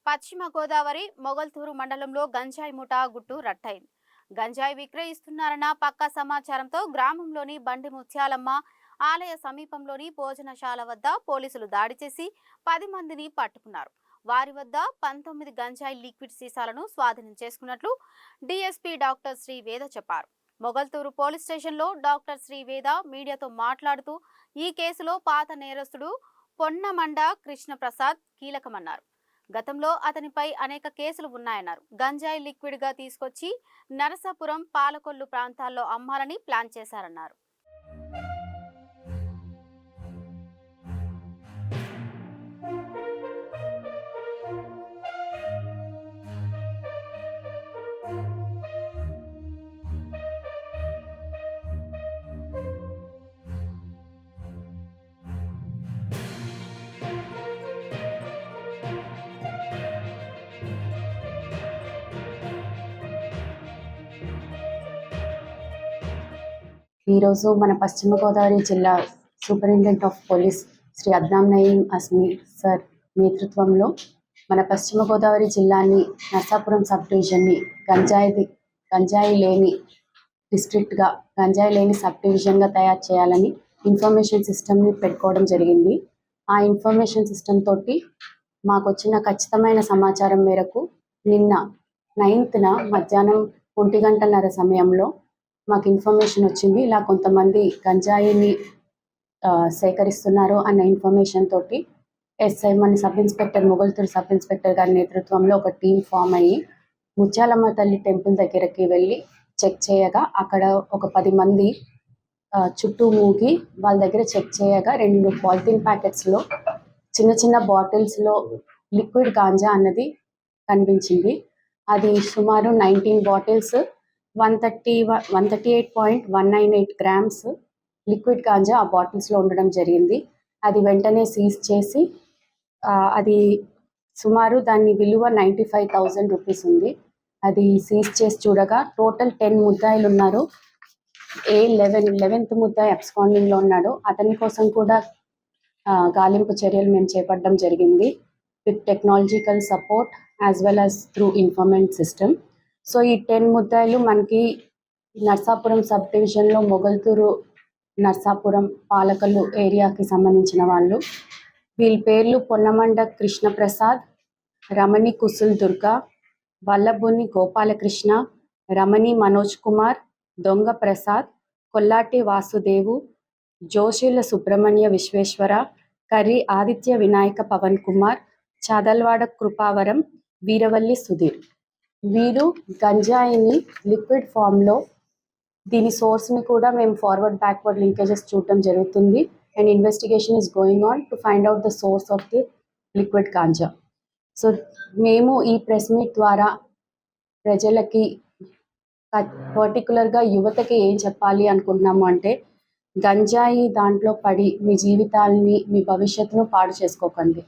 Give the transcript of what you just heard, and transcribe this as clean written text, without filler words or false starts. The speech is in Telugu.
పశ్చిమ గోదావరి మొగల్తూరు మండలంలో గంజాయి ముఠా గుట్టు రట్టయింది. గంజాయి విక్రయిస్తున్నారన్న పక్కా సమాచారంతో గ్రామంలోని బండి ముత్యాలమ్మ ఆలయ సమీపంలోని భోజనశాల వద్ద పోలీసులు దాడి చేసి 10 మందిని పట్టుకున్నారు. వారి వద్ద 19 గంజాయి లిక్విడ్ సీసాలను స్వాధీనం చేసుకున్నట్లు డీఎస్పీ డాక్టర్ శ్రీవేద చెప్పారు. మొగల్తూరు పోలీస్ స్టేషన్లో డాక్టర్ శ్రీవేద మీడియాతో మాట్లాడుతూ ఈ కేసులో పాత నేరస్తుడు పొన్నమండ కృష్ణప్రసాద్ కీలకమన్నారు. గతంలో అతనిపై అనేక కేసులు ఉన్నాయన్నారు. గంజాయి లిక్విడ్ గా తీసుకొచ్చి నరసాపురం, పాలకొల్లు ప్రాంతాల్లో అమ్మాలని ప్లాన్ చేశారన్నారు. ఈరోజు మన పశ్చిమ గోదావరి జిల్లా superintendent of police Shri Adnan Nayeem Asmi sir నేతృత్వంలో మన పశ్చిమ గోదావరి జిల్లాని నర్సాపురం సబ్ డివిజన్ని గంజాయి లేని డిస్ట్రిక్ట్గా, గంజాయి లేని సబ్ డివిజన్గా తయారు చేయాలని ఇన్ఫర్మేషన్ సిస్టమ్ని పెట్టుకోవడం జరిగింది. ఆ ఇన్ఫర్మేషన్ సిస్టమ్ తోటి మాకు వచ్చిన ఖచ్చితమైన సమాచారం మేరకు నిన్న 9th మధ్యాహ్నం 1:30 సమయంలో మాకు ఇన్ఫర్మేషన్ వచ్చింది. ఇలా కొంతమంది గంజాయిని సేకరిస్తున్నారు అన్న ఇన్ఫర్మేషన్ తోటి ఎస్ఐ మన sub inspector Mogalthur sub inspector గారి నేతృత్వంలో ఒక టీం ఫామ్ అయ్యి ముత్యాలమ్మ తల్లి టెంపుల్ దగ్గరికి వెళ్ళి చెక్ చేయగా అక్కడ ఒక 10 మంది చుట్టూ మూగి వాళ్ళ దగ్గర చెక్ చేయగా 2 పాలిథిన్ ప్యాకెట్స్లో చిన్న చిన్న బాటిల్స్లో లిక్విడ్ గాంజా అన్నది కనిపించింది. అది సుమారు 19 బాటిల్స్ 138.198 గ్రామ్స్ లిక్విడ్ గాంజా ఆ బాటిల్స్లో ఉండడం జరిగింది. అది వెంటనే సీజ్ చేసి అది సుమారు దాని విలువ 95,000 రూపీస్ ఉంది. అది సీజ్ చేసి చూడగా టోటల్ 10 ముద్దాయిలు ఉన్నారు. 11th ముద్దాయి అబ్స్కాండింగ్లో ఉన్నాడు. అతని కోసం కూడా గాలింపు చర్యలు మేము చేపట్టడం జరిగింది with technological support as well as through information system. So ఈ 10 ముద్దాయిలు మనకి నర్సాపురం సబ్ డివిజన్లో మొగల్తూరు, నర్సాపురం, పాలకొల్లు ఏరియాకి సంబంధించిన వాళ్ళు. వీళ్ళ పేర్లు పొన్నమండ కృష్ణప్రసాద్, రమణి కుసుల్ దుర్గా, వల్లభుని గోపాలకృష్ణ, రమణి మనోజ్ కుమార్, దొంగ ప్రసాద్, కొల్లాటి వాసుదేవు, జోషిల సుబ్రహ్మణ్య విశ్వేశ్వర, కర్రి ఆదిత్య వినాయక పవన్ కుమార్, చాదల్వాడ కృపావరం, వీరవల్లి సుధీర్. వీరు గంజాయిని లిక్విడ్ ఫామ్లో దీని సోర్స్ని కూడా మేము ఫార్వర్డ్ బ్యాక్వర్డ్ లింకేజెస్ చూడటం జరుగుతుంది. And investigation is going on to find out the source of the liquid ganja. So మేము ఈ ప్రెస్ మీట్ ద్వారా ప్రజలకి పర్టికులర్గా యువతకి ఏం చెప్పాలి అనుకుంటున్నాము అంటే, గంజాయి దాంట్లో పడి మీ జీవితాల్ని, మీ భవిష్యత్తును పాడు చేసుకోకండి.